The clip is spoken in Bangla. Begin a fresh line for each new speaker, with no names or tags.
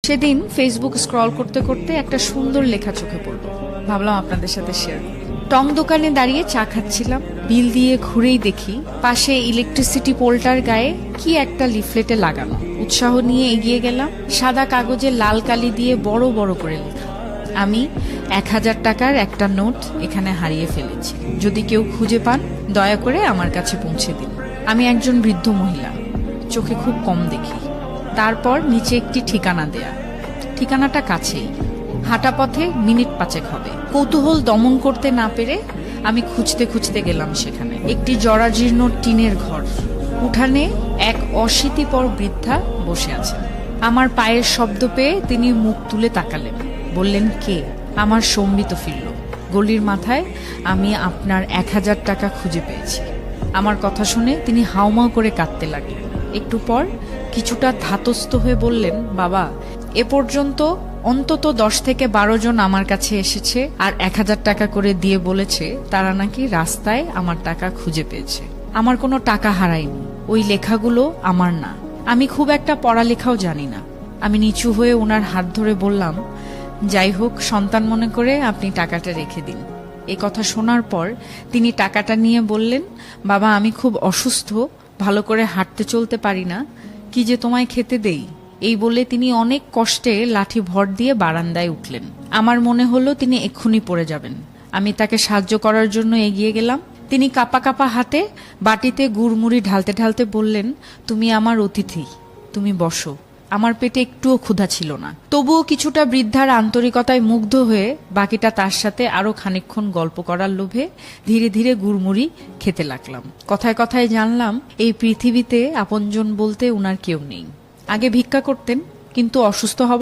সেদিন ফেসবুক স্ক্রল করতে করতে একটা সুন্দর লেখা চোখে পড়ল, ভাবলাম আপনাদের সাথে শেয়ার করি। টং দোকানে দাঁড়িয়ে চা খাচ্ছিলাম, বিল দিয়ে ঘুরেই দেখি পাশে ইলেকট্রিসিটি পোলটার গায়ে কি একটা লিফলেটে লাগানো। উৎসাহ নিয়ে এগিয়ে গেলাম। সাদা কাগজে লাল কালি দিয়ে বড় বড় করে লেখা, আমি 1000 টাকার একটা নোট এখানে হারিয়ে ফেলেছি, যদি কেউ খুঁজে পান দয়া করে আমার কাছে পৌঁছে দিন। আমি একজন বৃদ্ধ মহিলা, চোখে খুব কম দেখি। তারপর নিচে একটি ঠিকানা দেয়া, ঠিকানাটা কাছেই, হাঁটা পথে মিনিট 5 হবে। কৌতূহল দমন করতে না পেরে আমি খুঁজতে খুঁজতে গেলাম সেখানে। একটি জরাজীর্ণ টিনের ঘর, উঠানে এক অশীতিপর বৃদ্ধা বসে আছেন। আমার পায়ের শব্দ পেয়ে তিনি মুখ তুলে তাকালেন, বললেন কে? আমার সম্বিত ফিরল। গলির মাথায় আমি আপনার 1000 টাকা খুঁজে পেয়েছি। আমার কথা শুনে তিনি হাউমাউ করে কাঁদতে লাগলেন। একটু পর কিছুটা ধাতস্থ হয়ে বললেন, বাবা, এ পর্যন্ত অন্তত 10 থেকে 12 জন আমার কাছে এসেছে আর 1000 টাকা করে দিয়ে বলেছে তারা নাকি রাস্তায় আমার টাকা খুঁজে পেয়েছে। আমার কোনো টাকা হারায়নি, ওই লেখাগুলো আমার না। আমি খুব একটা পড়ালেখাও জানি না। আমি নিচু হয়ে ওনার হাত ধরে বললাম, যাই হোক, সন্তান মনে করে আপনি টাকাটা রেখে দিন। এ কথা শোনার পর তিনি টাকাটা নিয়ে বললেন, বাবা, আমি খুব অসুস্থ, ভালো করে হাঁটতে চলতে পারি না, কি যে তোমায় খেতে দেই। এই বলে তিনি অনেক কষ্টে লাঠি ভর দিয়ে বারান্দায় উঠলেন। আমার মনে হলো তিনি এক্ষুনি পড়ে যাবেন। আমি তাকে সাহায্য করার জন্য এগিয়ে গেলাম। তিনি কাঁপা কাঁপা হাতে বাটিতে গুড়মুড়ি ঢালতে ঢালতে বললেন, তুমি আমার অতিথি, তুমি বসো। আমার পেটে একটুও ক্ষুধা ছিল না, তবুও কিছুটা বৃদ্ধার আন্তরিকতায় মুগ্ধ হয়ে বাকিটা তার সাথে আরো খানিকক্ষণ গল্প করার লোভে ধীরে ধীরে গুড়মুড়ি খেতে লাগলাম। কথায় কথায় জানলাম এই পৃথিবীতে আপনজন বলতে উনার কেউ নেই। আগে ভিক্ষা করতেন, কিন্তু অসুস্থ হবার